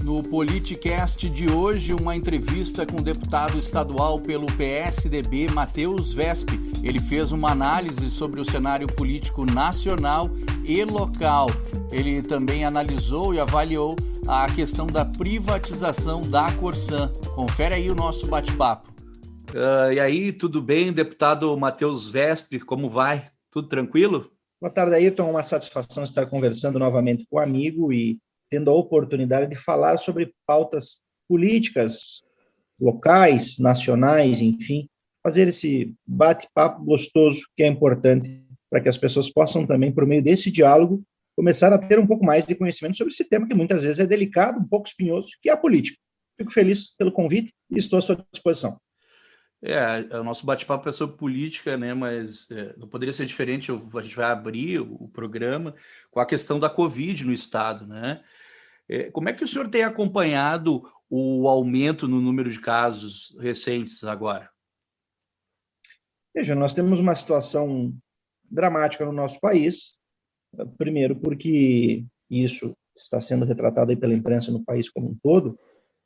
No Politicast de hoje, uma entrevista com o deputado estadual pelo PSDB, Matheus Wesp. Ele fez uma análise sobre o cenário político nacional e local. Ele também analisou e avaliou a questão da privatização da Corsan. Confere aí o nosso bate-papo. E aí, tudo bem, deputado Matheus Wesp? Como vai? Tudo tranquilo? Boa tarde, Ayrton. Uma satisfação estar conversando novamente com o amigo e tendo a oportunidade de falar sobre pautas políticas locais, nacionais, enfim, fazer esse bate-papo gostoso que é importante para que as pessoas possam também, por meio desse diálogo, começar a ter um pouco mais de conhecimento sobre esse tema que muitas vezes é delicado, um pouco espinhoso, que é a política. Fico feliz pelo convite e estou à sua disposição. O nosso bate-papo é sobre política, né? Mas não poderia ser diferente. A gente vai abrir o programa com a questão da Covid no estado, né? Como é que o senhor tem acompanhado o aumento no número de casos recentes agora? Veja, nós temos uma situação dramática no nosso país. Primeiro, porque isso está sendo retratado aí pela imprensa no país como um todo.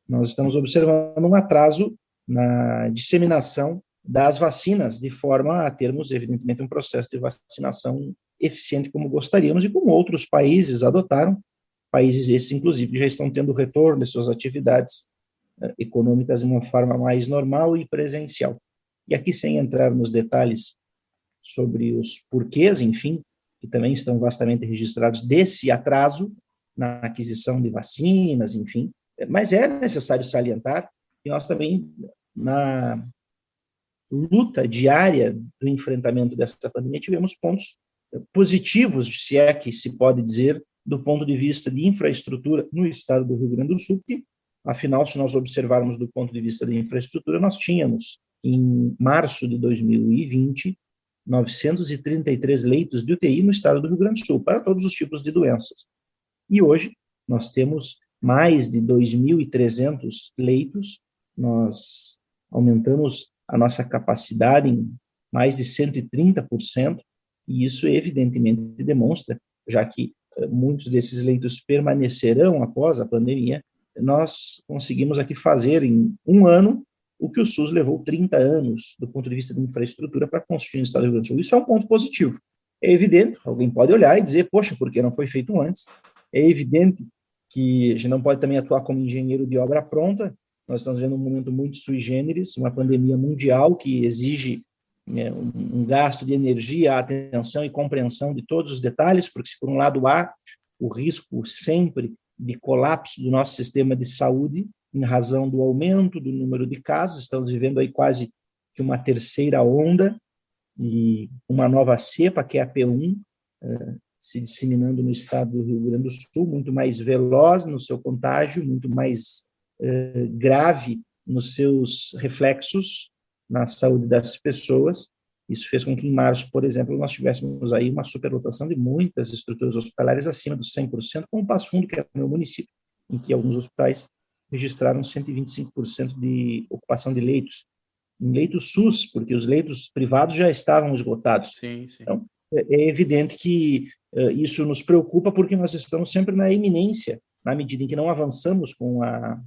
Nós estamos observando um atraso na disseminação das vacinas, de forma a termos, evidentemente, um processo de vacinação eficiente como gostaríamos e como outros países adotaram, países esses, inclusive, já estão tendo retorno de suas atividades econômicas de uma forma mais normal e presencial. E aqui, sem entrar nos detalhes sobre os porquês, enfim, que também estão vastamente registrados desse atraso na aquisição de vacinas, enfim, mas é necessário salientar que nós também, na luta diária do enfrentamento dessa pandemia, tivemos pontos positivos, se é que se pode dizer, do ponto de vista de infraestrutura no estado do Rio Grande do Sul, que, afinal, se nós observarmos do ponto de vista de infraestrutura, nós tínhamos, em março de 2020, 933 leitos de UTI no estado do Rio Grande do Sul, para todos os tipos de doenças. E hoje, nós temos mais de 2.300 leitos, nós aumentamos a nossa capacidade em mais de 130%, e isso evidentemente demonstra, já que muitos desses leitos permanecerão após a pandemia, nós conseguimos aqui fazer em um ano o que o SUS levou 30 anos do ponto de vista de infraestrutura para construir no estado do Rio Grande do Sul. Isso é um ponto positivo. É evidente, alguém pode olhar e dizer, poxa, por que não foi feito antes? É evidente que a gente não pode também atuar como engenheiro de obra pronta. Nós estamos vendo um momento muito sui generis, uma pandemia mundial que exige um gasto de energia, atenção e compreensão de todos os detalhes, porque se por um lado há o risco sempre de colapso do nosso sistema de saúde, em razão do aumento do número de casos, estamos vivendo aí quase que uma terceira onda, e uma nova cepa, que é a P1, se disseminando no estado do Rio Grande do Sul, muito mais veloz no seu contágio, muito mais grave nos seus reflexos na saúde das pessoas. Isso fez com que em março, por exemplo, nós tivéssemos aí uma superlotação de muitas estruturas hospitalares acima dos 100%, como Passo Fundo, que é o meu município, em que alguns hospitais registraram 125% de ocupação de leitos, em leitos SUS, porque os leitos privados já estavam esgotados. Sim. Então, é evidente que isso nos preocupa, porque nós estamos sempre na iminência, na medida em que não avançamos com a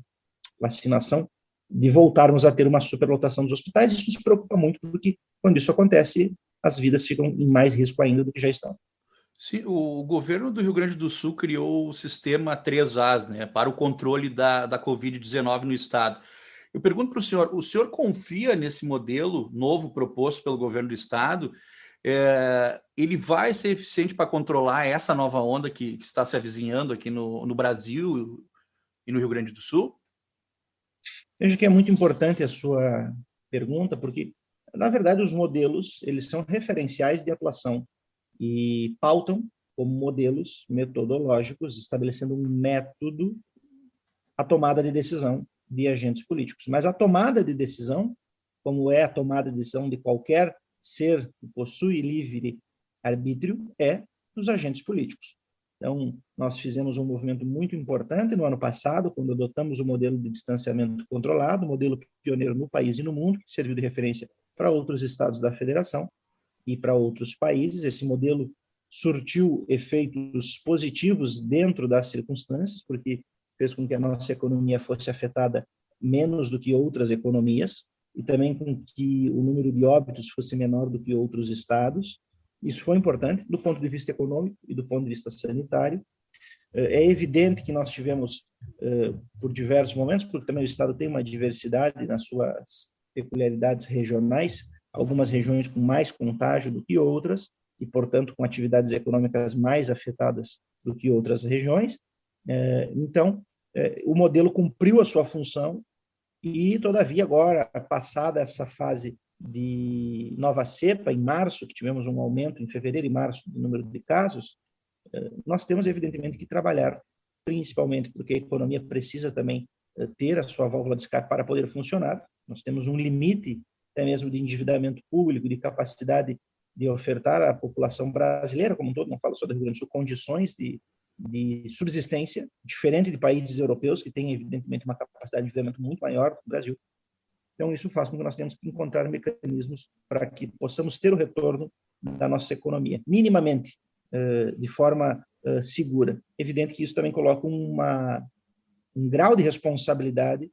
vacinação, de voltarmos a ter uma superlotação dos hospitais. Isso nos preocupa muito, porque quando isso acontece, as vidas ficam em mais risco ainda do que já estão. Sim, o governo do Rio Grande do Sul criou o sistema 3As, né, para o controle da Covid-19 no estado. Eu pergunto para o senhor confia nesse modelo novo proposto pelo governo do estado? Ele vai ser eficiente para controlar essa nova onda que está se avizinhando aqui no Brasil e no Rio Grande do Sul? Vejo que é muito importante a sua pergunta, porque, na verdade, os modelos eles são referenciais de atuação e pautam como modelos metodológicos, estabelecendo um método a tomada de decisão de agentes políticos. Mas a tomada de decisão, como é a tomada de decisão de qualquer ser que possui livre arbítrio, é dos agentes políticos. Então, nós fizemos um movimento muito importante no ano passado, quando adotamos o modelo de distanciamento controlado, modelo pioneiro no país e no mundo, que serviu de referência para outros estados da federação e para outros países. Esse modelo surtiu efeitos positivos dentro das circunstâncias, porque fez com que a nossa economia fosse afetada menos do que outras economias e também com que o número de óbitos fosse menor do que outros estados. Isso foi importante do ponto de vista econômico e do ponto de vista sanitário. É evidente que nós tivemos, por diversos momentos, porque também o estado tem uma diversidade nas suas peculiaridades regionais, algumas regiões com mais contágio do que outras, e, portanto, com atividades econômicas mais afetadas do que outras regiões. Então, o modelo cumpriu a sua função e, todavia, agora, passada essa fase de nova cepa, em março, que tivemos um aumento em fevereiro e março do número de casos, nós temos, evidentemente, que trabalhar, principalmente porque a economia precisa também ter a sua válvula de escape para poder funcionar. Nós temos um limite, até mesmo de endividamento público, de capacidade de ofertar à população brasileira como um todo, não falo só do Rio Grande do Sul, condições de subsistência, diferente de países europeus, que têm, evidentemente, uma capacidade de endividamento muito maior do que o Brasil. Então, isso faz com que nós tenhamos que encontrar mecanismos para que possamos ter o retorno da nossa economia, minimamente, de forma segura. Evidente que isso também coloca um grau de responsabilidade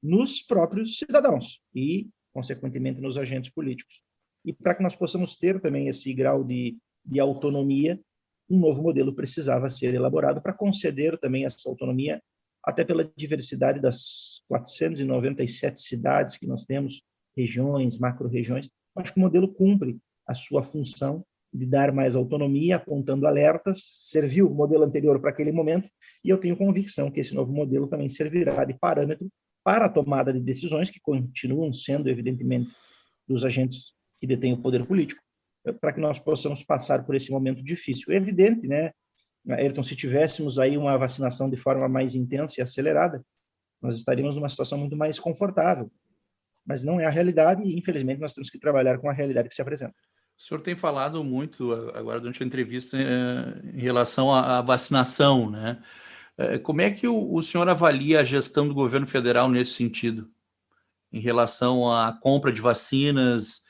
nos próprios cidadãos e, consequentemente, nos agentes políticos. E para que nós possamos ter também esse grau de autonomia, um novo modelo precisava ser elaborado para conceder também essa autonomia, até pela diversidade das 497 cidades que nós temos, regiões, macro-regiões. Acho que o modelo cumpre a sua função de dar mais autonomia, apontando alertas, serviu o modelo anterior para aquele momento, e eu tenho convicção que esse novo modelo também servirá de parâmetro para a tomada de decisões, que continuam sendo, evidentemente, dos agentes que detêm o poder político, para que nós possamos passar por esse momento difícil. É evidente, né, Ayrton, se tivéssemos aí uma vacinação de forma mais intensa e acelerada, nós estaríamos numa situação muito mais confortável, mas não é a realidade e, infelizmente, nós temos que trabalhar com a realidade que se apresenta. O senhor tem falado muito agora durante a entrevista em relação à vacinação, né? Como é que o senhor avalia a gestão do governo federal nesse sentido, em relação à compra de vacinas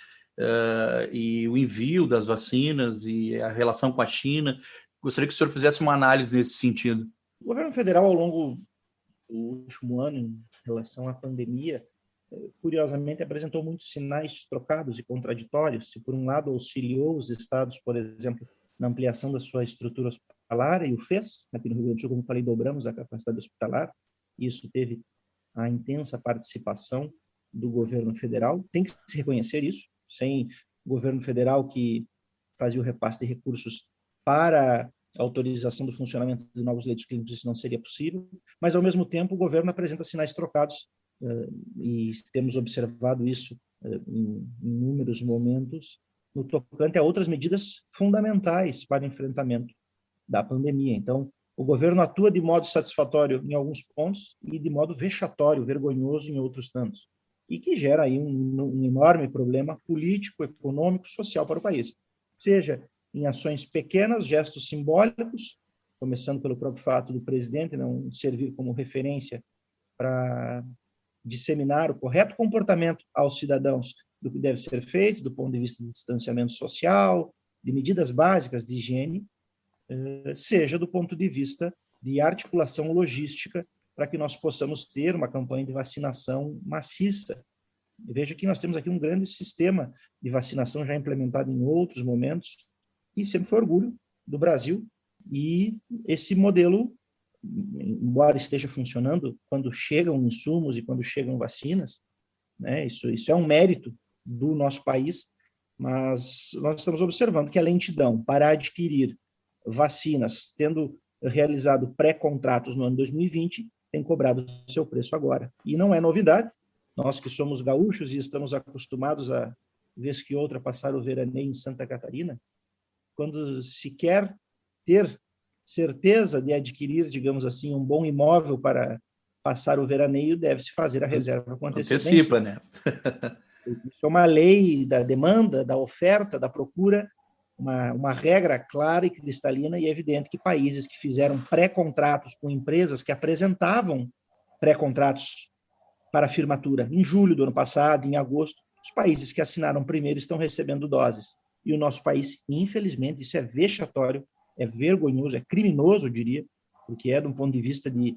e o envio das vacinas e a relação com a China? Gostaria que o senhor fizesse uma análise nesse sentido. O governo federal, ao longo do último ano, em relação à pandemia, curiosamente, apresentou muitos sinais trocados e contraditórios. Se, por um lado, auxiliou os estados, por exemplo, na ampliação da sua estrutura hospitalar, e o fez. Aqui no Rio Grande do Sul, como falei, dobramos a capacidade hospitalar. Isso teve a intensa participação do governo federal. Tem que se reconhecer isso. Sem o governo federal que fazia o repasse de recursos para a autorização do funcionamento de novos leitos clínicos, isso não seria possível. Mas, ao mesmo tempo, o governo apresenta sinais trocados e temos observado isso em inúmeros momentos no tocante a outras medidas fundamentais para o enfrentamento da pandemia. Então, o governo atua de modo satisfatório em alguns pontos e de modo vexatório, vergonhoso em outros tantos, e que gera aí um enorme problema político, econômico, social para o país. Seja em ações pequenas, gestos simbólicos, começando pelo próprio fato do presidente não servir como referência para disseminar o correto comportamento aos cidadãos do que deve ser feito, do ponto de vista de distanciamento social, de medidas básicas de higiene, seja do ponto de vista de articulação logística para que nós possamos ter uma campanha de vacinação maciça. Eu vejo que nós temos aqui um grande sistema de vacinação já implementado em outros momentos e sempre foi orgulho do Brasil, e esse modelo, embora esteja funcionando quando chegam insumos e quando chegam vacinas, né, isso é um mérito do nosso país, mas nós estamos observando que a lentidão para adquirir vacinas, tendo realizado pré-contratos no ano 2020, tem cobrado seu preço agora. E não é novidade, nós que somos gaúchos e estamos acostumados a, vez que outra, passar o veraneio em Santa Catarina, quando se quer ter certeza de adquirir, digamos assim, um bom imóvel para passar o veraneio, deve-se fazer a reserva com antecedência. Antecipa, né? Isso é uma lei da demanda, da oferta, da procura, uma regra clara e cristalina, e é evidente que países que fizeram pré-contratos com empresas que apresentavam pré-contratos para firmatura em julho do ano passado, em agosto, os países que assinaram primeiro estão recebendo doses. E o nosso país, infelizmente, isso é vexatório, é vergonhoso, é criminoso, eu diria, porque é de um ponto de vista de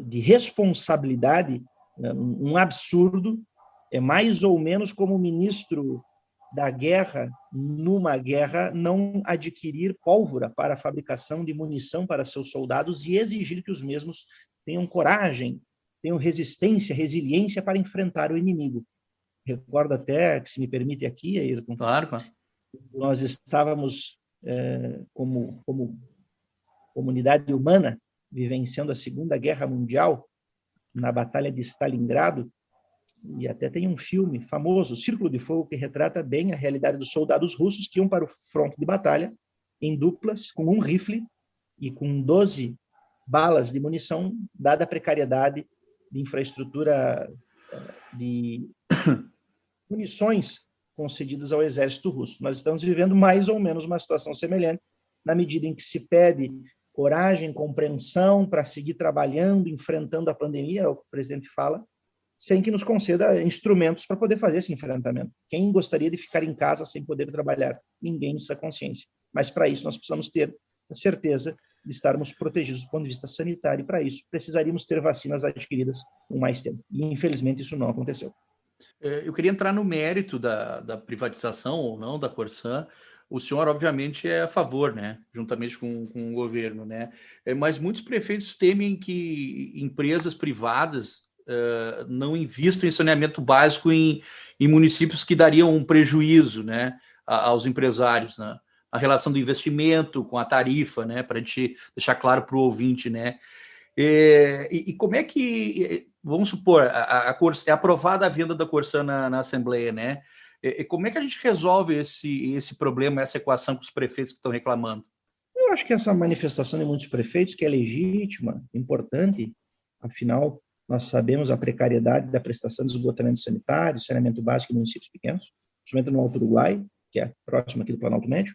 de responsabilidade, um absurdo. É mais ou menos como o ministro da guerra, numa guerra, não adquirir pólvora para a fabricação de munição para seus soldados e exigir que os mesmos tenham coragem, tenham resistência, resiliência para enfrentar o inimigo. Recordo até, que se me permite aqui, Ayrton, Claro, claro. nós estávamos, como comunidade humana, vivenciando a Segunda Guerra Mundial, na Batalha de Stalingrado, e até tem um filme famoso, Círculo de Fogo, que retrata bem a realidade dos soldados russos que iam para o fronte de batalha em duplas, com um rifle e com 12 balas de munição, dada a precariedade de infraestrutura de munições concedidas ao exército russo. Nós estamos vivendo mais ou menos uma situação semelhante, na medida em que se pede coragem, compreensão para seguir trabalhando, enfrentando a pandemia, é o que o presidente fala, sem que nos conceda instrumentos para poder fazer esse enfrentamento. Quem gostaria de ficar em casa sem poder trabalhar? Ninguém em sua consciência. Mas, para isso, nós precisamos ter a certeza de estarmos protegidos do ponto de vista sanitário, e, para isso, precisaríamos ter vacinas adquiridas com mais tempo. E, infelizmente, isso não aconteceu. Eu queria entrar no mérito da privatização ou não da Corsã. O senhor, obviamente, é a favor, né? Juntamente com o governo, né? Mas muitos prefeitos temem que empresas privadas não invistam em saneamento básico em municípios que dariam um prejuízo, né, aos empresários, né? A relação do investimento com a tarifa, né, para a gente deixar claro para o ouvinte, né? E como é que, vamos supor, é aprovada a venda da Corsã na Assembleia, né? Como é que a gente resolve esse problema, essa equação com os prefeitos que estão reclamando? Eu acho que essa manifestação de muitos prefeitos, que é legítima, importante, afinal, nós sabemos a precariedade da prestação de esgotamento sanitário, saneamento básico em municípios pequenos, principalmente no Alto Uruguai, que é próximo aqui do Planalto Médio,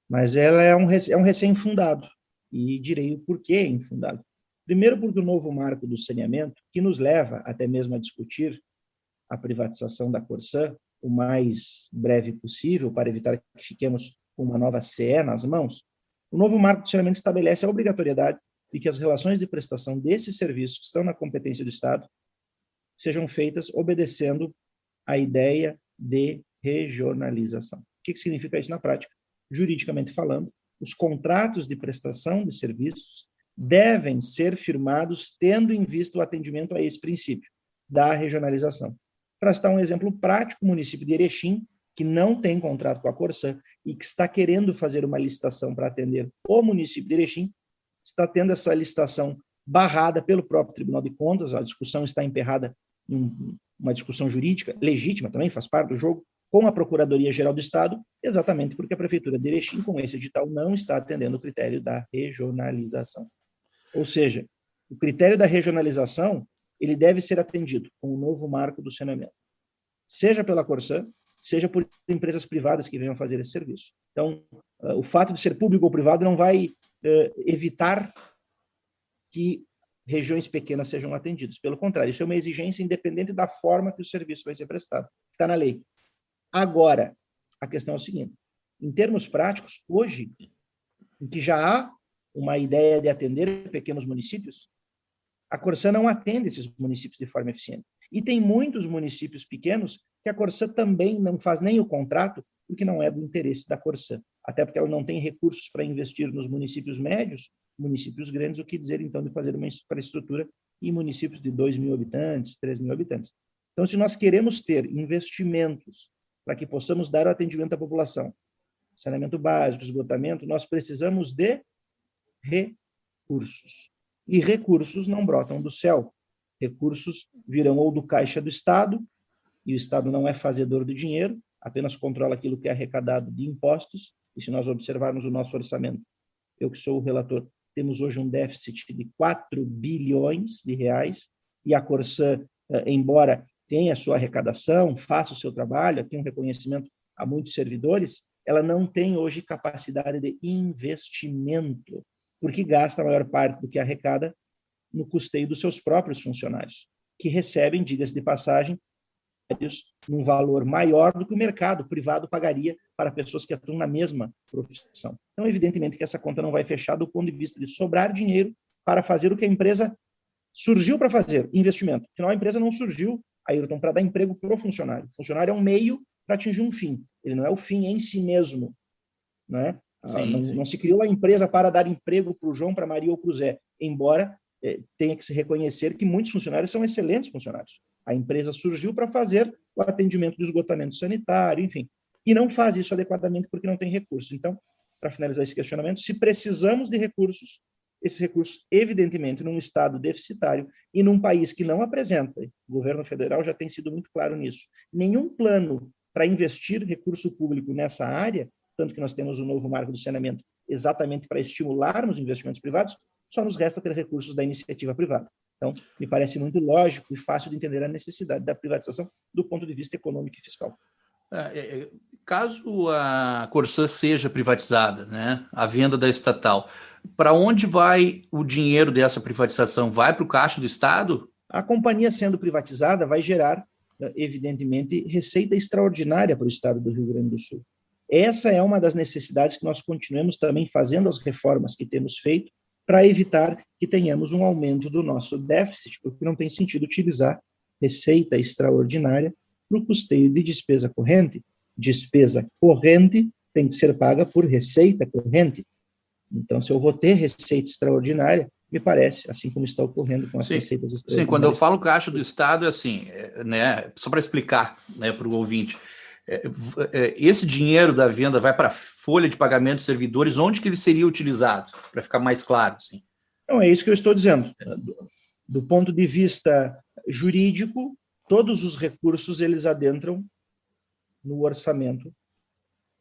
mas ela é um recém-fundado, e direi o porquê é infundado. Primeiro, porque o novo marco do saneamento, que nos leva até mesmo a discutir a privatização da Corsã o mais breve possível, para evitar que fiquemos com uma nova CE nas mãos, o novo marco do saneamento estabelece a obrigatoriedade de que as relações de prestação desses serviços que estão na competência do Estado sejam feitas obedecendo à ideia de regionalização. O que significa isso na prática? Juridicamente falando, os contratos de prestação de serviços devem ser firmados tendo em vista o atendimento a esse princípio da regionalização. Para citar um exemplo prático, o município de Erechim, que não tem contrato com a Corsã e que está querendo fazer uma licitação para atender o município de Erechim, está tendo essa licitação barrada pelo próprio Tribunal de Contas. A discussão está emperrada em uma discussão jurídica, legítima também, faz parte do jogo, com a Procuradoria-Geral do Estado, exatamente porque a Prefeitura de Erechim, com esse edital, não está atendendo o critério da regionalização. Ou seja, o critério da regionalização, ele deve ser atendido com o novo marco do saneamento, seja pela Corsã, seja por empresas privadas que venham fazer esse serviço. Então, o fato de ser público ou privado não vai evitar que regiões pequenas sejam atendidas. Pelo contrário, isso é uma exigência independente da forma que o serviço vai ser prestado. Está na lei. Agora, a questão é o seguinte: em termos práticos, hoje, em que já há uma ideia de atender pequenos municípios, a Corsã não atende esses municípios de forma eficiente. E tem muitos municípios pequenos que a Corsã também não faz nem o contrato, porque não é do interesse da Corsã. Até porque ela não tem recursos para investir nos municípios médios, municípios grandes, o que dizer, então, de fazer uma infraestrutura em municípios de 2.000 habitantes, 3.000 habitantes. Então, se nós queremos ter investimentos para que possamos dar o atendimento à população, saneamento básico, esgotamento, nós precisamos de recursos. E recursos não brotam do céu. Recursos virão ou do caixa do Estado, e o Estado não é fazedor do dinheiro, apenas controla aquilo que é arrecadado de impostos. E se nós observarmos o nosso orçamento, eu que sou o relator, temos hoje um déficit de 4 bilhões de reais, e a Corsã, embora tenha a sua arrecadação, faça o seu trabalho, tem um reconhecimento a muitos servidores, ela não tem hoje capacidade de investimento, porque gasta a maior parte do que arrecada no custeio dos seus próprios funcionários, que recebem, diga-se de passagem, num valor maior do que o mercado privado pagaria para pessoas que atuam na mesma profissão. Então, evidentemente que essa conta não vai fechar do ponto de vista de sobrar dinheiro para fazer o que a empresa surgiu para fazer investimento. Afinal, a empresa não surgiu, Ayrton, para dar emprego para o funcionário. O funcionário é um meio para atingir um fim. Ele não é o fim em si mesmo. Não é? Não se criou a empresa para dar emprego para o João, para a Maria ou para o Zé, embora tenha que se reconhecer que muitos funcionários são excelentes funcionários. A empresa surgiu para fazer o atendimento do esgotamento sanitário, enfim, e não faz isso adequadamente porque não tem recursos. Então, para finalizar esse questionamento, se precisamos de recursos, esses recursos, evidentemente, num estado deficitário e num país que não apresenta, o governo federal já tem sido muito claro nisso, nenhum plano para investir recurso público nessa área, tanto que nós temos o novo marco do saneamento exatamente para estimularmos investimentos privados, só nos resta ter recursos da iniciativa privada. Então, me parece muito lógico e fácil de entender a necessidade da privatização do ponto de vista econômico e fiscal. Caso a Corsã seja privatizada, né, a venda da estatal, para onde vai o dinheiro dessa privatização? Vai para o caixa do Estado? A companhia sendo privatizada vai gerar, evidentemente, receita extraordinária para o Estado do Rio Grande do Sul. Essa é uma das necessidades que nós continuemos também fazendo as reformas que temos feito para evitar que tenhamos um aumento do nosso déficit, porque não tem sentido utilizar receita extraordinária para o custeio de despesa corrente. Despesa corrente tem que ser paga por receita corrente. Então, se eu vou ter receita extraordinária, me parece, assim como está ocorrendo com as receitas extraordinárias. Sim, quando eu falo caixa do Estado, é assim, né, só para explicar, né, para o ouvinte, esse dinheiro da venda vai para a folha de pagamento dos servidores, onde que ele seria utilizado? Para ficar mais claro, assim. Não, é isso que eu estou dizendo. Do ponto de vista jurídico, todos os recursos, eles adentram no orçamento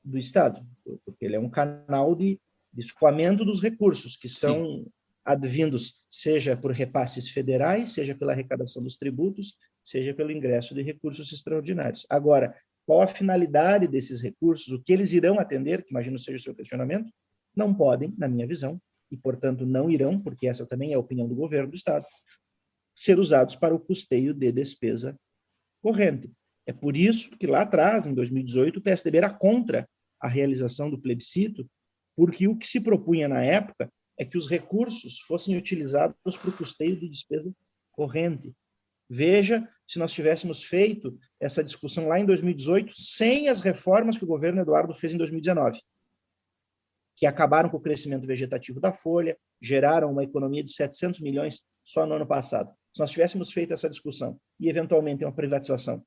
do Estado, porque ele é um canal de escoamento dos recursos, que são advindos, seja por repasses federais, seja pela arrecadação dos tributos, seja pelo ingresso de recursos extraordinários. Agora, qual a finalidade desses recursos, o que eles irão atender, que imagino seja o seu questionamento, não podem, na minha visão, e, portanto, não irão, porque essa também é a opinião do governo do Estado, ser usados para o custeio de despesa corrente. É por isso que lá atrás, em 2018, o PSDB era contra a realização do plebiscito, porque o que se propunha na época é que os recursos fossem utilizados para o custeio de despesa corrente. Veja se nós tivéssemos feito essa discussão lá em 2018, sem as reformas que o governo Eduardo fez em 2019, que acabaram com o crescimento vegetativo da folha, geraram uma economia de 700 milhões só no ano passado. Se nós tivéssemos feito essa discussão e, eventualmente, uma privatização,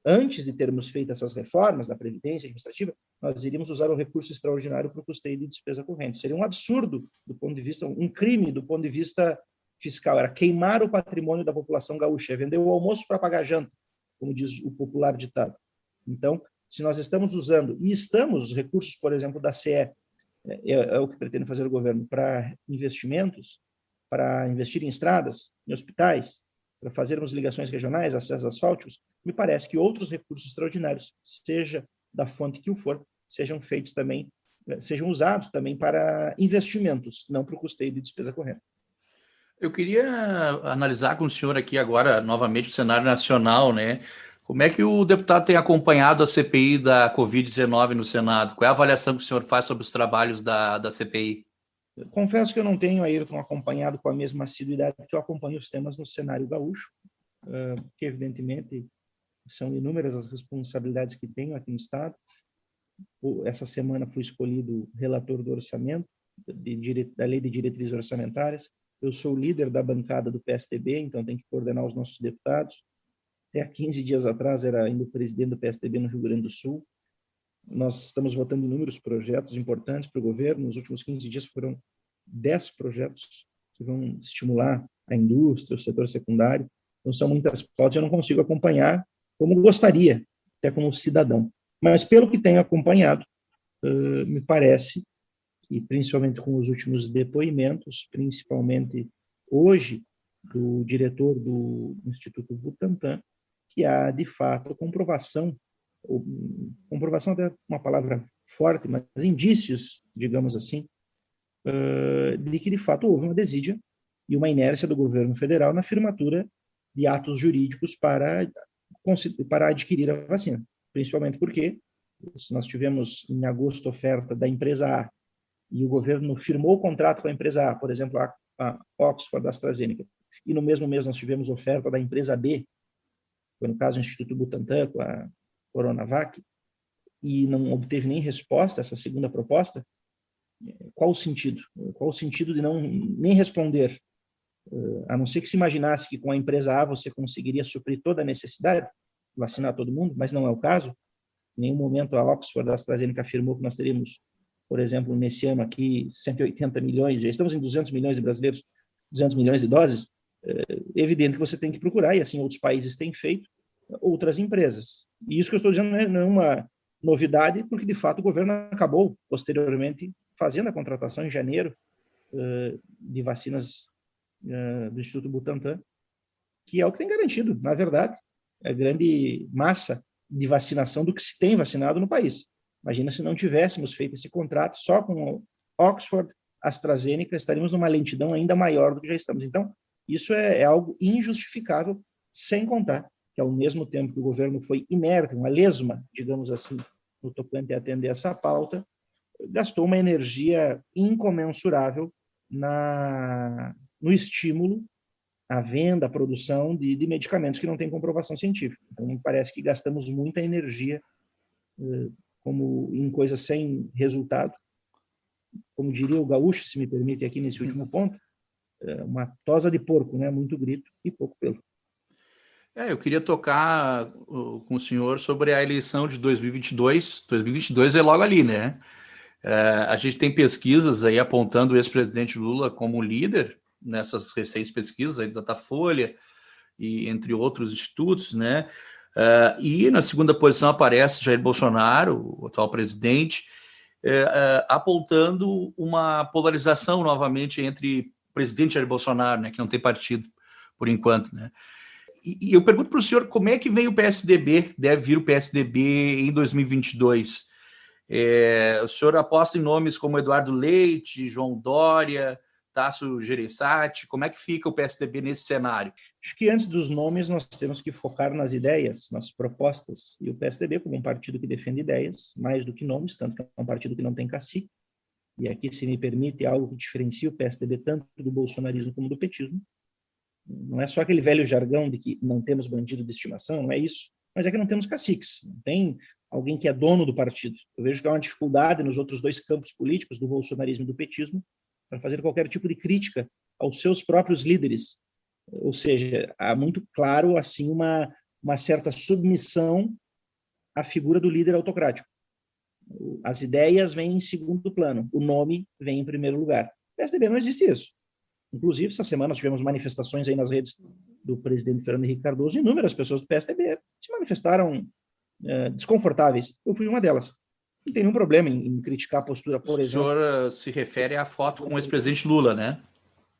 antes de termos feito essas reformas da Previdência administrativa, nós iríamos usar o recurso extraordinário para o custeio de despesa corrente. Seria um absurdo do ponto de vista, um crime do ponto de vista fiscal, era queimar o patrimônio da população gaúcha, vender o almoço para pagar janta, como diz o popular ditado. Então, se nós estamos usando, e estamos, os recursos, por exemplo, da CE, é o que pretende fazer o governo, para investimentos, para investir em estradas, em hospitais, para fazermos ligações regionais, acessos asfálticos, me parece que outros recursos extraordinários, seja da fonte que o for, sejam feitos também, sejam usados também para investimentos, não para o custeio de despesa corrente. Eu queria analisar com o senhor aqui agora, novamente, o cenário nacional, né? Como é que o deputado tem acompanhado a CPI da Covid-19 no Senado? Qual é a avaliação que o senhor faz sobre os trabalhos da CPI? Eu confesso que eu não tenho, Ayrton, acompanhado com a mesma assiduidade que eu acompanho os temas no cenário gaúcho, que evidentemente são inúmeras as responsabilidades que tenho aqui no Estado. Essa semana fui escolhido relator do orçamento, da Lei de Diretrizes Orçamentárias. Eu sou o líder da bancada do PSDB, então tenho que coordenar os nossos deputados. Até há 15 dias atrás era ainda o presidente do PSDB no Rio Grande do Sul. Nós estamos votando inúmeros projetos importantes para o governo. Nos últimos 15 dias foram 10 projetos que vão estimular a indústria, o setor secundário. Então, são muitas pautas, eu não consigo acompanhar como gostaria, até como cidadão. Mas, pelo que tenho acompanhado, me parece, e principalmente com os últimos depoimentos, principalmente hoje, do diretor do Instituto Butantan, que há, de fato, comprovação até uma palavra forte, mas indícios, digamos assim, de que, de fato, houve uma desídia e uma inércia do governo federal na firmatura de atos jurídicos para adquirir a vacina. Principalmente porque, se nós tivemos em agosto oferta da empresa A e o governo firmou o contrato com a empresa A, por exemplo, a Oxford, a AstraZeneca, e no mesmo mês nós tivemos oferta da empresa B, foi no caso o Instituto Butantan com a Coronavac, e não obteve nem resposta a essa segunda proposta, qual o sentido? Qual o sentido de não nem responder? A não ser que se imaginasse que com a empresa A você conseguiria suprir toda a necessidade, vacinar todo mundo, mas não é o caso. Em nenhum momento a Oxford, a AstraZeneca afirmou que nós teríamos, por exemplo, nesse ano aqui, 180 milhões, já estamos em 200 milhões de brasileiros, 200 milhões de doses. É evidente que você tem que procurar, e assim outros países têm feito, outras empresas. E isso que eu estou dizendo não é uma novidade, porque de fato o governo acabou, posteriormente, fazendo a contratação em janeiro de vacinas do Instituto Butantan, que é o que tem garantido, na verdade, a grande massa de vacinação do que se tem vacinado no país. Imagina se não tivéssemos feito esse contrato só com Oxford, AstraZeneca, estaríamos numa lentidão ainda maior do que já estamos. Então, isso é algo injustificável, sem contar que, ao mesmo tempo que o governo foi inerte, uma lesma, digamos assim, no tocante a atender essa pauta, gastou uma energia incomensurável no estímulo à venda, à produção de medicamentos que não têm comprovação científica. Então, me parece que gastamos muita energia como em coisas sem resultado. Como diria o gaúcho, se me permite aqui nesse último ponto, uma tosa de porco, né? Muito grito e pouco pelo. Eu queria tocar com o senhor sobre a eleição de 2022. 2022 é logo ali, né? A gente tem pesquisas aí apontando o ex-presidente Lula como líder nessas recentes pesquisas aí da Datafolha e entre outros institutos, né? E na segunda posição aparece Jair Bolsonaro, o atual presidente, apontando uma polarização novamente entre o presidente Jair Bolsonaro, né, que não tem partido por enquanto, né? E eu pergunto para o senhor como é que vem o PSDB, deve vir o PSDB em 2022. O senhor aposta em nomes como Eduardo Leite, João Dória, Tasso Gereissati, como é que fica o PSDB nesse cenário? Acho que antes dos nomes nós temos que focar nas ideias, nas propostas, e o PSDB como um partido que defende ideias, mais do que nomes, tanto que é um partido que não tem cacique, e aqui, se me permite, é algo que diferencia o PSDB tanto do bolsonarismo como do petismo. Não é só aquele velho jargão de que não temos bandido de estimação, não é isso, mas é que não temos caciques, não tem alguém que é dono do partido. Eu vejo que há uma dificuldade nos outros dois campos políticos, do bolsonarismo e do petismo, para fazer qualquer tipo de crítica aos seus próprios líderes. Ou seja, há muito claro assim uma certa submissão à figura do líder autocrático. As ideias vêm em segundo plano, o nome vem em primeiro lugar. No PSDB não existe isso. Inclusive, essa semana nós tivemos manifestações aí nas redes do presidente Fernando Henrique Cardoso, e inúmeras pessoas do PSDB se manifestaram desconfortáveis. Eu fui uma delas. Não tem nenhum problema em criticar a postura, por exemplo. O senhor se refere à foto com o ex-presidente Lula, né?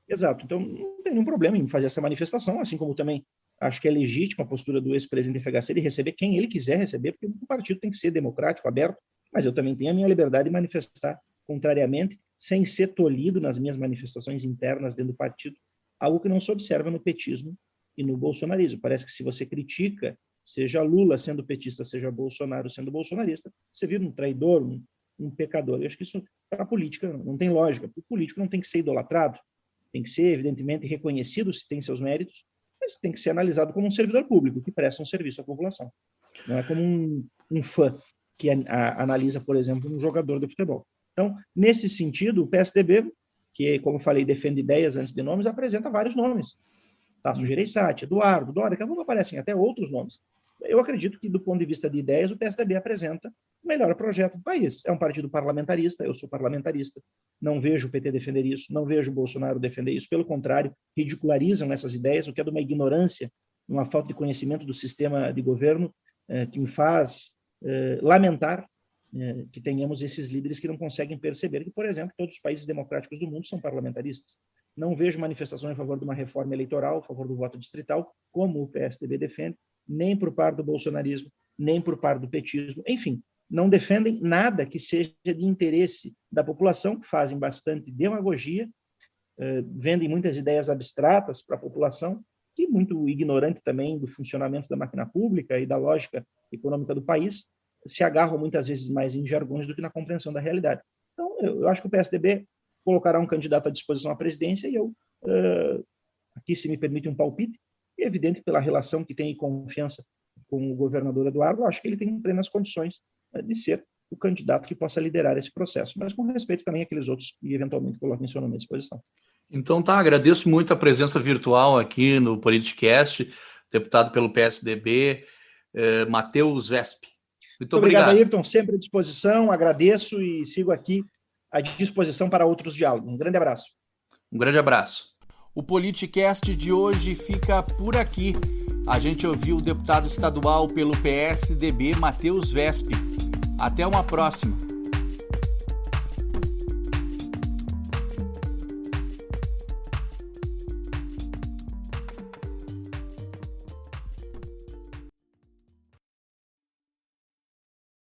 Exato. Então, não tem nenhum problema em fazer essa manifestação, assim como também acho que é legítima a postura do ex-presidente FHC de receber quem ele quiser receber, porque o partido tem que ser democrático, aberto, mas eu também tenho a minha liberdade de manifestar contrariamente, sem ser tolhido nas minhas manifestações internas dentro do partido, algo que não se observa no petismo e no bolsonarismo. Parece que se você critica, seja Lula sendo petista, seja Bolsonaro sendo bolsonarista, você vira um traidor, um pecador. Eu acho que isso, para a política, não tem lógica. O político não tem que ser idolatrado, tem que ser, evidentemente, reconhecido se tem seus méritos, mas tem que ser analisado como um servidor público que presta um serviço à população. Não é como um fã que analisa, por exemplo, um jogador de futebol. Então, nesse sentido, o PSDB, que, como eu falei, defende ideias antes de nomes, apresenta vários nomes. Tasso Gereissati, Eduardo, Dória, daqui a pouco aparecem até outros nomes. Eu acredito que, do ponto de vista de ideias, o PSDB apresenta o melhor projeto do país. É um partido parlamentarista, eu sou parlamentarista, não vejo o PT defender isso, não vejo o Bolsonaro defender isso, pelo contrário, ridicularizam essas ideias, o que é de uma ignorância, uma falta de conhecimento do sistema de governo, que me faz lamentar que tenhamos esses líderes que não conseguem perceber que, por exemplo, todos os países democráticos do mundo são parlamentaristas. Não vejo manifestação em favor de uma reforma eleitoral, a favor do voto distrital, como o PSDB defende, nem por parte do bolsonarismo, nem por parte do petismo. Enfim, não defendem nada que seja de interesse da população, fazem bastante demagogia, vendem muitas ideias abstratas para a população, e muito ignorante também do funcionamento da máquina pública e da lógica econômica do país, se agarram muitas vezes mais em jargões do que na compreensão da realidade. Então, eu acho que o PSDB colocará um candidato à disposição à presidência e eu aqui se me permite um palpite, é evidente pela relação que tem e confiança com o governador Eduardo, acho que ele tem plenas condições de ser o candidato que possa liderar esse processo, mas com respeito também àqueles outros que eventualmente coloquem seu nome à disposição. Então tá, agradeço muito a presença virtual aqui no Politicast, deputado pelo PSDB, Matheus Vesp. Muito obrigado, Ayrton, sempre à disposição, agradeço e sigo aqui à disposição para outros diálogos. Um grande abraço. Um grande abraço. O Politicast de hoje fica por aqui. A gente ouviu o deputado estadual pelo PSDB, Matheus Vesp. Até uma próxima.